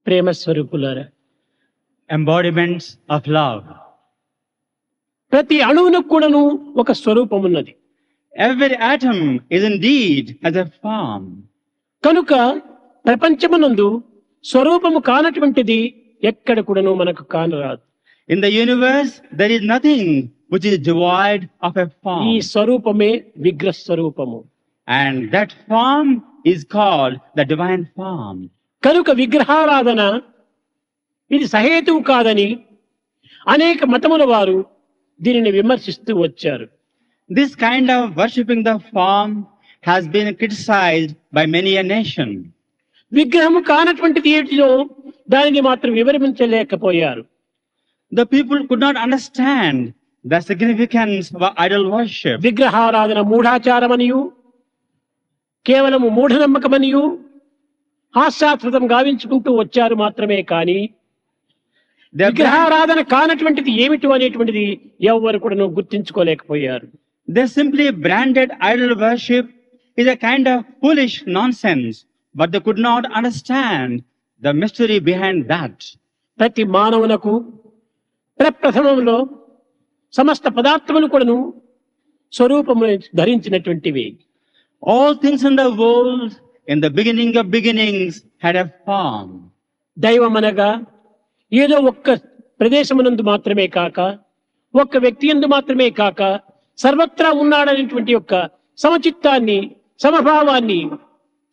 ప్రేమ స్వరూపులారా, embodiments of love. ప్రతి అణువునకు కూడాను ఒక స్వరూపం ఉన్నది. Every atom is indeed as a form. కనుక ప్రపంచమునందు స్వరూపము కానటువంటిది ఎక్కడ కూడాను మనకు కానరాదు. In the universe, there is nothing which is devoid of a ఈ form. స్వరూపమే విగ్రహ స్వరూపము. And that form is called the divine form. కనుక విగ్రహారాధన ఇది సహేతువు కాదని అనేక మతముల వారు దీనిని విమర్శిస్తూ వచ్చారు. This kind of worshipping the form has been criticized by many a nation. విగ్రహము కానటువంటిది ఏటిదో దానిని మాత్రం వివరించలేకపోయారు. The people could not understand the significance of idol worship. విగ్రహారాధన మూఢాచారమనియు కేవలము మూఢనమ్మకమనియు హాస్యాస్పదం గావించుకుంటూ వచ్చారు మాత్రమే కానీ Their విగ్రహారాధన కానటువంటిది ఏమిటి అనేటువంటిది ఎవరు కూడా గుర్తించుకోలేకపోయారు. They simply branded idol worship is a kind of foolish nonsense, but they could not understand the mystery behind that. ప్రతి మానవునకు ప్రప్రథమంలో సమస్త పదార్థములు కూడాను స్వరూపము ధరించినటువంటివి. All things in the world, in the beginning of beginnings, had a form. దైవం అనగా ఏదో ఒక్క ప్రదేశమునందు మాత్రమే కాక ఒక్క వ్యక్తి యందు మాత్రమే కాక సర్వత్రా ఉన్నాడనేటువంటి యొక్క సమచిత్తాన్ని, సమభావాన్ని,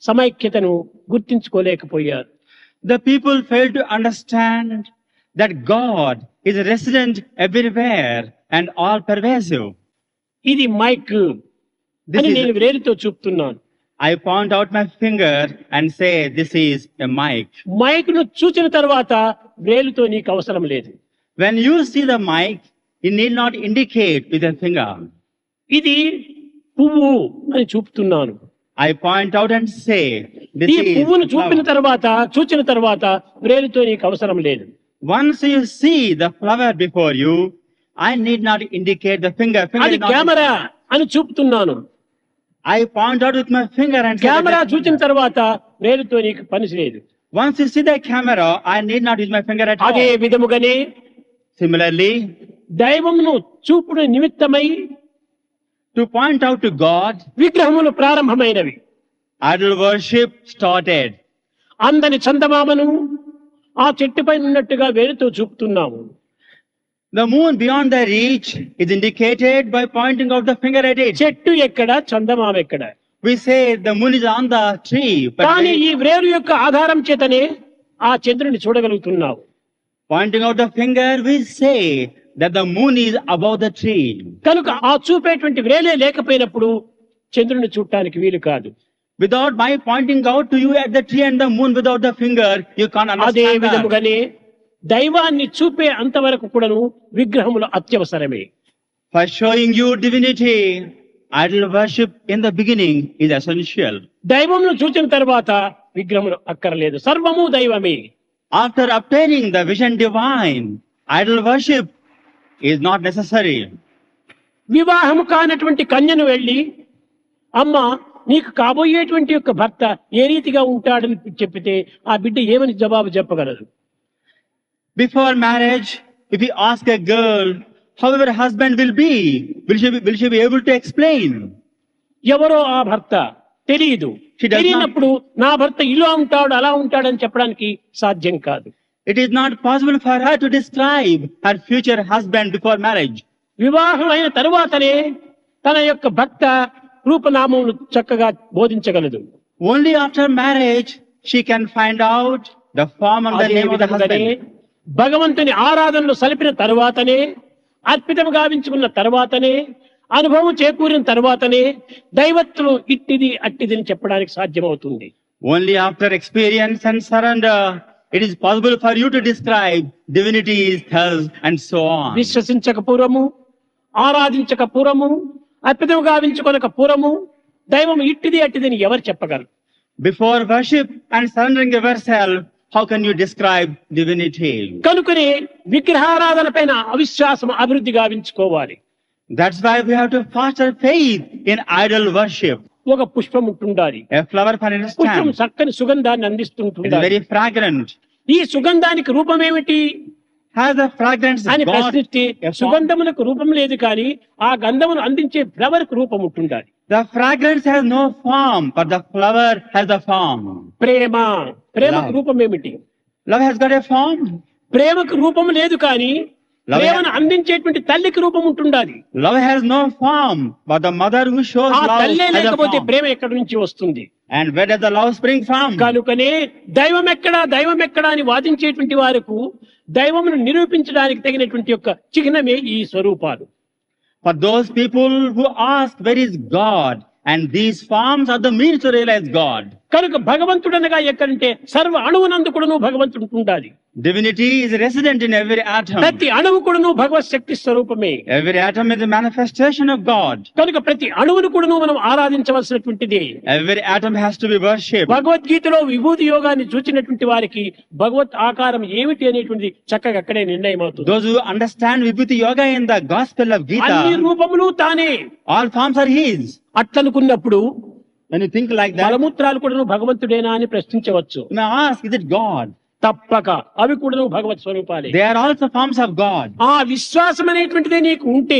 సమైక్యతను గుర్తించుకోలేకపోయారు. The people failed to understand that God is resident everywhere and all pervasive. ఇది మైక్ This అని is- నేను వేరుతో చూపుతున్నాను. I point out my finger and say this is a mic. Mic ను చూసిన తర్వాత వేలుతో నీకు అవసరం లేదు. When you see the mic, you need not indicate with a finger. ఇది పువ్వు అని చూపుతున్నాను. I point out and say this ఈ is పువ్వును a చూపిన flower. తర్వాత చూచిన తర్వాత వేలుతో నీకు అవసరం లేదు. Once you see the flower before you, I need not indicate the finger. Finger అది is not- కెమెరా అని చూపుతున్నాను. I point out with my finger and say camera that- చూచిన తర్వాత వేలుతో నీకు పని లేదు. Once you see the camera, I need not use my finger at అదే all. విధముగానే Similarly, దైవమును చూపుడు నిమిత్తమై to point out to God, విగ్రహములు ప్రారంభమైనవి. idol worship started. అందని చందమామను ఆ చెట్టుపై ఉన్నట్టుగా వేలుతో చూపుతున్నాము. The moon beyond the reach is indicated by pointing out the finger at it. చెట్టు ఎక్కడ, చందమామ ఎక్కడ? We say the moon is on the tree, but కానీ ఈ వేరు యొక్క ఆధారం చేతనే ఆ చంద్రుని చూడగలుగుతున్నావు. pointing out the finger, we say that the moon is above the tree. కనుక ఆ చూపేటువంటి వేలే లేకపోయినప్పుడు చంద్రుని చూడటానికి వీలు కాదు. Without my pointing out to you at the tree and the moon without the finger, you can't అదే understand that. విధముగానే దైవాన్ని చూపే అంతవరకు కూడాను విగ్రహములు అత్యవసరమే. For showing you divinity, idol worship in the beginning is essential. దైవమును చూచిన తర్వాత విగ్రహములు అక్కర్లేదు. సర్వము దైవమే. After obtaining the vision divine, idol worship is not necessary. వివాహము కానటువంటి కన్యను వెళ్ళి అమ్మ నీకు కాబోయేటువంటి యొక్క భర్త ఏ రీతిగా ఉంటాడని చెప్పితే ఆ బిడ్డ ఏమని జవాబు చెప్పగలదు? Before marriage, if you ask a girl how her husband will be, will she be able to explain? ఎవరో ఆ భర్త తెలియదు. She does not- తెలియనప్పుడు నా భర్త ఇలా ఉంటాడు అలా ఉంటాడని చెప్పడానికి సాధ్యం కాదు. It is not possible for her to describe her future husband before marriage. వివాహం అయిన తరువాతనే తన యొక్క భర్త రూపనామమును చక్కగా బోధించగలదు. Only after marriage she can find out the form and the అదే name of the విధముగానే husband. భగవంతుని ఆరాధనలు సలిపిన తరువాతనే, అర్పితము గావించుకున్న తరువాతనే, అనుభవం చేకూరిన తరువాతనే దైవత్వం ఇట్టిది అట్టిదని చెప్పడానికి సాధ్యమవుతుంది. Only after experience and surrender, it is possible for you to describe divinity is thus and so on. విశ్వసించక పూర్వము, ఆరాధించక పూర్వము, అర్పితము గావించుకొనక పూర్వము దైవం ఇట్టిది అట్టిదని ఎవరు చెప్పగలరు? Before worship and surrendering yourself, how can you describe divinity? కనుకనే విగ్రహారాధన పైన అవిశ్వాసం అభివృద్ధి గావించుకోవాలి. That's why we have to foster faith in idol worship. ఒక పుష్పం ఉంటుండాలి. A flower, for పుష్పం instance, చక్కని సుగంధాన్ని is అందిస్తుంటుండాలి. very fragrant. ఈ సుగంధానికి రూపం ఏమిటి Has the fragrance అని got ప్రశ్నిస్తే a form? సుగంధములకు రూపం లేదు కానీ ఆ గంధమును అందించే ఫ్లవర్ కు రూపం ఉంటుండాలి. The fragrance has no form, but the flower has a form. ప్రేమకు Love. రూపం ఏమిటి? Love has got a form. ప్రేమకు రూపం లేదు కానీ Love ప్రేమను అందించేటువంటి తల్లికి రూపం ఉంటుండాలి. Love has no form, but the mother who shows ఆ love తల్లే has a లేకపోతే form. ప్రేమ ఎక్కడి నుంచి వస్తుంది? And where does the love spring from? కనుకనే దైవం ఎక్కడా అని వాదించేటువంటి వారికి దైవమును నిరూపించడానికి తగినటువంటి యొక్క చిహ్నమే ఈ స్వరూపాలు. For those people who ask, where is God? And these forms are the means to realize God. కనుక భగవంతుడనగా ఎక్కడంటే సర్వ అణువునందు కూడాను భగవంతుడు ఉండాలి. Divinity is resident in every atom. ప్రతి అణువు కూడాను భగవత్ శక్తి స్వరూపమే. Every atom is a manifestation of God. కనుక ప్రతి అణువును కూడాను మనం ఆరాధించవలసినటువంటిది. Every atom has to be worshipped. భగవద్గీతలో విభూతి యోగాన్ని చూచినటువంటి వారికి భగవత్ ఆకారం ఏమిటి అనేటువంటిది చక్కగా అక్కడే నిర్ణయం అవుతుంది. Those who understand Vibhuti Yoga in the Gospel of అన్ని Gita, రూపములు తానే. all forms are His. అట్లనుకున్నప్పుడు When you think like that, మలమూత్రాలు కూడాను భగవంతుడేనా అని ప్రశ్నించవచ్చు. you may ask, is it God? తప్పక అవి కూడాను భగవత్ స్వరూపాలే. They are also forms of God. ఆ విశ్వాసం అనేటువంటిదే నీకు ఉంటే,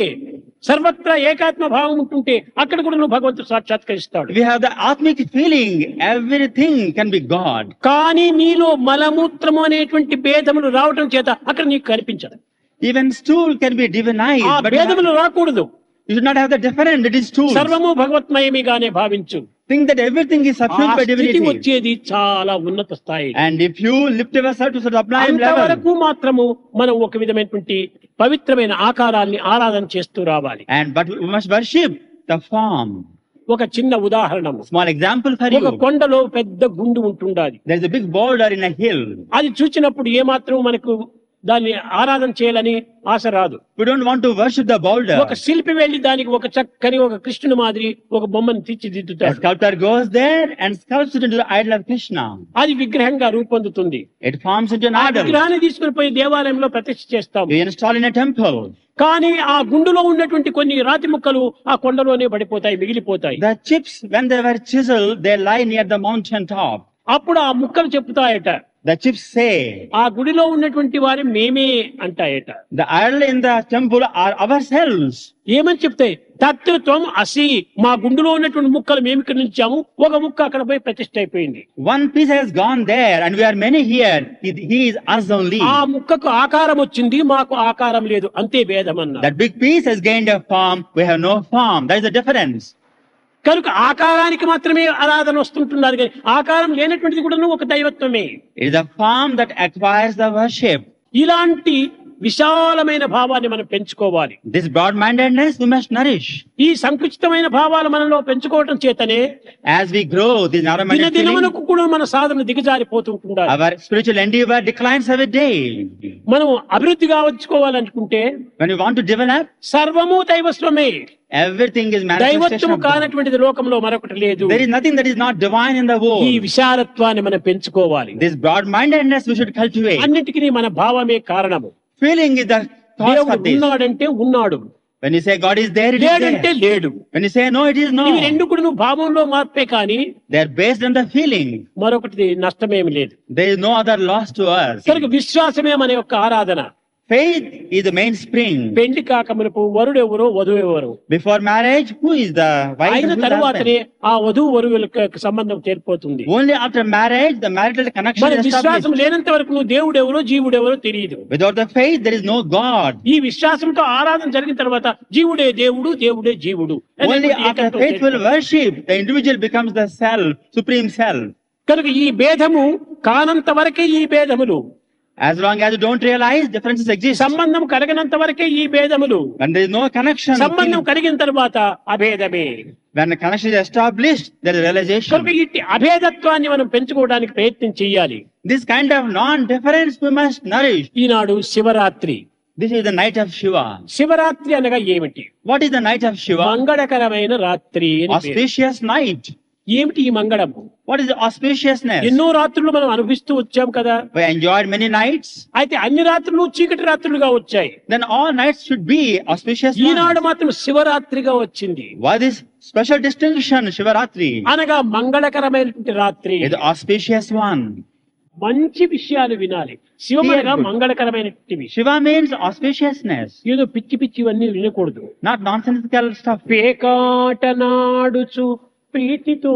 సర్వత్రా ఏకాత్మ భావం ఉంటుంటే అక్కడ కూడా నువ్వు భగవంతుడు సాక్షాత్కరిస్తాడు. We have the Atmic feeling, everything can be God. కానీ నీలో మలమూత్రము అనేటువంటి భేదములు రావటం చేత అక్కడ నీకు కనిపించదు. Even stool can be divinized, ఆ but భేదములు రాకూడదు. you should not have the different, it is stool. సర్వము భగవత్మయమిగానే భావించు. Think that everything is ఆ suffused by స్థితి divinity. వచ్చేది చాలా ఉన్నత స్థాయి. And if you lift yourself to such a sublime level, అంతవరకు మాత్రము మనం ఒక విధమైనటువంటి పవిత్రమైన ఆకారాన్ని ఆరాధన చేస్తూ రావాలి. but we must worship the form. ఒక చిన్న ఉదాహరణ, Small example for ఒక you. కొండలో పెద్ద గుండు ఉంటుండాలి. There is a big boulder in a hill. అది చూచినప్పుడు ఏమాత్రం మనకు దాన్ని ఆరాధన చేయాలని ఆశ రాదు. We don't want to worship the boulder. ఒక శిల్పి వెళ్లి దానికి ఒక చక్కని ఒక కృష్ణుని మాదిరి ఒక బొమ్మను A తీర్చిదిద్దుతాడు. sculptor goes there and sculpts it into the idol of Krishna. అది విగ్రహంగా రూపొందుతుంది. It forms into an ఆ idol. విగ్రహాన్ని తీసుకుని పోయి దేవాలయంలో ప్రతిష్ఠ చేస్తాం. We install in a temple. కానీ ఆ గుండులో ఉన్నటువంటి కొన్ని రాతి ముక్కలు ఆ కొండలోనే పడిపోతాయి, మిగిలిపోతాయి. The chips, when they were chiseled, they lie near the mountain top. అప్పుడు ఆ ముక్కలు చెప్తాయట, The chips say, ఆ గుడిలో ఉన్నటువంటి వారి మేమే అంటాయట. the idol in the temple are ourselves. ఏమని చెప్తాయి? తత్వం అసి, మా గుండులో ఉన్నటువంటి ముక్కలు మేము ఇక్కడ నుంచాము, ఒక ముక్క అక్కడ పోయి ప్రతిష్ఠ అయిపోయింది. One piece has gone there and we are many here. He is us only. ఆ ముక్కకు ఆకారం వచ్చింది, మాకు ఆకారం లేదు, అంతే భేదం అన్నారు. That big piece has gained a form. We have no form. That is the difference. కనుక ఆకారానికి మాత్రమే ఆరాధన వస్తుంటున్నారు కానీ ఆకారం లేనటువంటిది కూడా ఒక దైవత్వమే. It is a form that acquires the worship. ఇలాంటి విశాలమైన భావాన్ని మనం పెంచుకోవాలి. This broad-mindedness we must nourish. ఈ సంకుచితమైన భావాలు మనలో పెంచుకోవటం చేతనే As we grow, this narrow-minded feeling, దినదినమునకు కూడా మన సాధన దిగజారిపోతుంటుండాలి. our spiritual endeavor declines every day. మనం అభివృద్ధి కావచ్చుకోవాలనుకుంటే When we want to develop, సర్వము దైవస్వమే. everything is manifestation దైవత్వము of God. కానటువంటిది లోకంలో మరొకటి లేదు. There is nothing that is not divine in the ఈ world. విశాలత్వాన్ని మనం పెంచుకోవాలి. This broad-mindedness we should cultivate. అన్నిటికీ మన భావమే కారణము. Feeling is the cause for దేవుడు this. ఉన్నాడంటే ఉన్నాడు, When you say God is there, it is లేడంటే there. లేడు. When you say no, it is no. ఇవి రెండు కూడా నువ్వు భావంలో మార్పే కానీ They are based on the feeling. మరొకటి నష్టమేమి లేదు. There is no other loss to us. కనుక విశ్వాసమే మన యొక్క ఆరాధన. Faith is the mainspring. పెళ్లి కాక మనకు వరుడు ఎవరో వధువు ఎవరు, Before marriage, who is the wife? అయిన and who is the తరువాతనే husband? ఆ వధువు వరువులకు సంబంధం చేరిపోతుంది. Only after marriage, the marital connection మన is విశ్వాసం established. లేనంత వరకు నువ్వు దేవుడెవరో జీవుడెవరో తెలియదు. Without the faith, there is no God. ఈ విశ్వాసంతో ఆరాధన జరిగిన తర్వాత జీవుడే దేవుడు, దేవుడే జీవుడు Only అనేటువంటి after ఏకత్వం faithful చేరుతుంది. worship, the individual becomes the self, supreme self. కనుక ఈ భేదము కానంత వరకే ఈ భేదములు, As long as you don't realize differences exist, సంబంధం కలగనంత వరకే ఈ భేదములు, when there is no connection, సంబంధం కలిగిన తర్వాత అభేదమే. when the connection is established, there is realization. కనుక ఇట్టి అభేదత్వాన్ని మనం పెంచుకోవడానికి ప్రయత్నం చేయాలి. This kind of non-difference we must nourish. Eenadu Shivaratri. This is the night of Shiva. Shivaratri అనగా ఏమిటి? What is the night of Shiva? మంగళకరమైన రాత్రి అని పేరు. Auspicious night. ఏమిటి ఈ మంగళము? What is the auspiciousness? ఎన్నో రాత్రులు మనం అనుభవిస్తూ వచ్చాం కదా. We enjoyed many nights. అయితే అన్ని రాత్రులు చీకటి రాత్రులుగా వచ్చాయి. Then all nights should be auspicious Eenadu ones. మాత్రం శివరాత్రిగా వచ్చింది. Why this special distinction, Shivaratri? అనగా మంగళకరమైనటువంటి రాత్రి. Is the auspicious one. మంచి విషయాలు వినాలి. శివమనగా Hear good. మంగళకరమైనటివి. Shiva means auspiciousness, ఏదో పిచ్చి పిచ్చివన్నీ వినకూడదు. not nonsensical stuff. పేకాటనాడుచు ప్రీతితో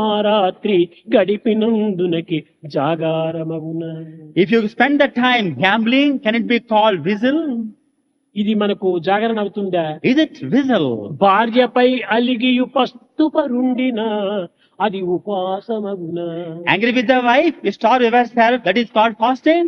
ఆ రాత్రి గడిపినందునకి జాగారమగున. If you spend the time gambling, can it be called vigil? ఇది మనకు జాగరణ అవుతుందా? Is it vigil? భార్యపై అలిగియు పస్తుపరుండిన అది ఉపాసమగున. Angry with the wife, you starve yourself, that is called fasting.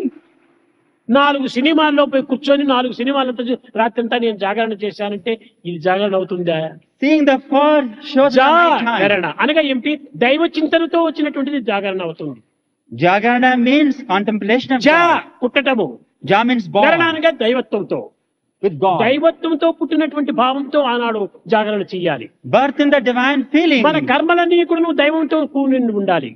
4 సినిమాల్లో పోయి కూర్చొని 4 సినిమాలంతా రాత్రంతా నేను జాగరణ చేశానంటే ఇది జాగరణ అవుతుందా? Seeing the 4 shows at night time. జాగరణ అనగా ఏమిటి? దైవ చింతనతో వచ్చినటువంటిది జాగరణ అవుతుంది. Jagarana means contemplation of జా God. పుట్టటము, Ja means Gharana born అనగా దైవత్వంతో, with God. దైవత్వంతో పుట్టినటువంటి భావంతో ఆనాడు జాగరణ చెయ్యాలి. Birth in the divine feeling. మన కర్మలన్నీ కూడా నువ్వు దైవంతో కూడి ఉండాలి.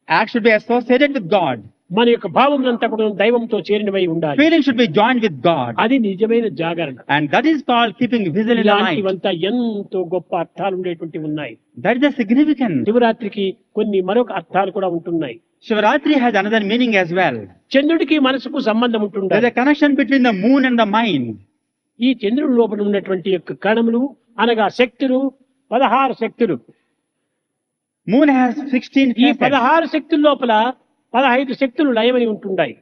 Act should be associated with God. మన యొక్క భావం అంతా కూడా దైవంతో చేరినవై ఉండాలి. Feeling should be joined with God. అది నిజమైన జాగరణ. And that is called keeping vigil in the night. ఇలాంటివంతా ఎంతో గొప్ప అర్థాలు ఉండేటువంటి ఉన్నాయి. That is the significance. శివరాత్రికి కొన్ని మరొక అర్థాలు కూడా ఉంటున్నాయి. Shivaratri has another meaning as well. చంద్రుడికి మనసుకు సంబంధం There ఉంటుండాలి. is a connection between the moon and the mind. ఈ చంద్రుడి లోపల ఉన్నటువంటి యొక్క కణములు అనగా శక్తులు 16 శక్తులు. Moon has 16 ఈ facets. 16 శక్తుల లోపల 15 శక్తులు లయమని ఉంటుండాయి.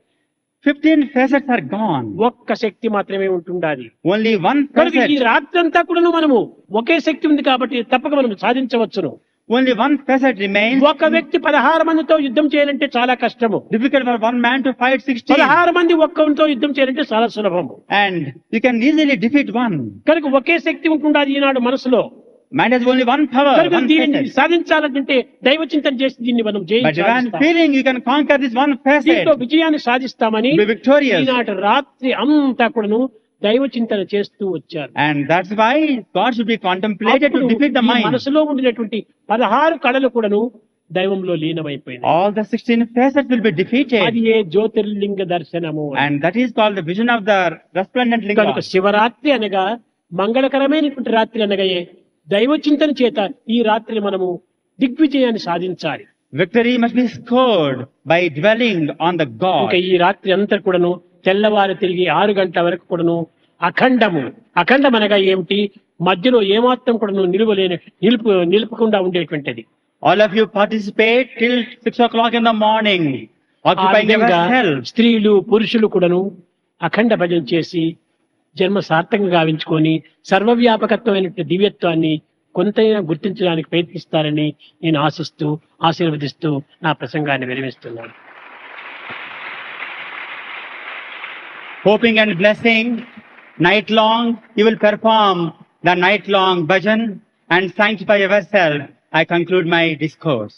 15 facets are gone. ఒక్క శక్తి మాత్రమే ఉంటుండాలి. Only one కనుక ఈ facet. రాత్రంతా కూడా మనము ఒకే శక్తి ఉంది కాబట్టి తప్పక మనం సాధించవచ్చును. Only one facet remains. ఒక వ్యక్తి 16 మందితో యుద్ధం చేయాలంటే చాలా కష్టము. Difficult for one man to fight 16. 16 మంది ఒక్కరితో యుద్ధం చేయాలంటే చాలా సులభము. And you can easily defeat one. కనుక ఒకే శక్తి ఉంటుండాలి ఈనాడు మనసులో. Man has only one power, కనుక one దీనిని facet. సాధించాలంటే దైవ చింతన చేసి దీన్ని మనం By divine feeling, you can conquer this one facet. దీంతో విజయాన్ని సాధిస్తామని Be victorious. ఈనాటి రాత్రి అంతా కూడాను దైవ చింతన చేస్తూ వచ్చారు. And that's why God should be contemplated to అప్పుడు defeat the ఈ mind. మనసులో ఉండినటువంటి 16 కళలు కూడాను దైవంలో లీనమైపోయినాయి. All the 16 facets will be అది defeated. ఏ జ్యోతిర్లింగ దర్శనము. And that is called the vision of the resplendent కనుక linga. శివరాత్రి అనగా మంగళకరమైనటువంటి రాత్రి అనగా దైవ చింతన చేత ఈ రాత్రిని మనము దిగ్విజయాన్ని సాధించాలి. Victory must be scored by dwelling on the God. ఇంకా ఈ రాత్రి అంతా కూడాను తెల్లవారు తిరిగి 6 గంటల వరకు కూడాను అఖండం అనగా ఏమిటి? మధ్యలో ఏమాత్రం కూడాను నిలుపకుండా ఉండేటువంటిది. All of you participate till 6 o'clock in the morning, ఆ occupying విధంగా yourself. స్త్రీలు పురుషులు కూడాను అఖండ భజన చేసి జన్మ సార్థకంగా గావించుకొని సర్వవ్యాపకత్వమైనటువంటి దివ్యత్వాన్ని కొంతైనా గుర్తించడానికి ప్రయత్నిస్తారని నేను ఆశిస్తూ ఆశీర్వదిస్తూ నా ప్రసంగాన్ని విరమిస్తున్నాను. Hoping and blessing, night long you will perform the night long bhajan and sanctify yourself. I conclude my discourse.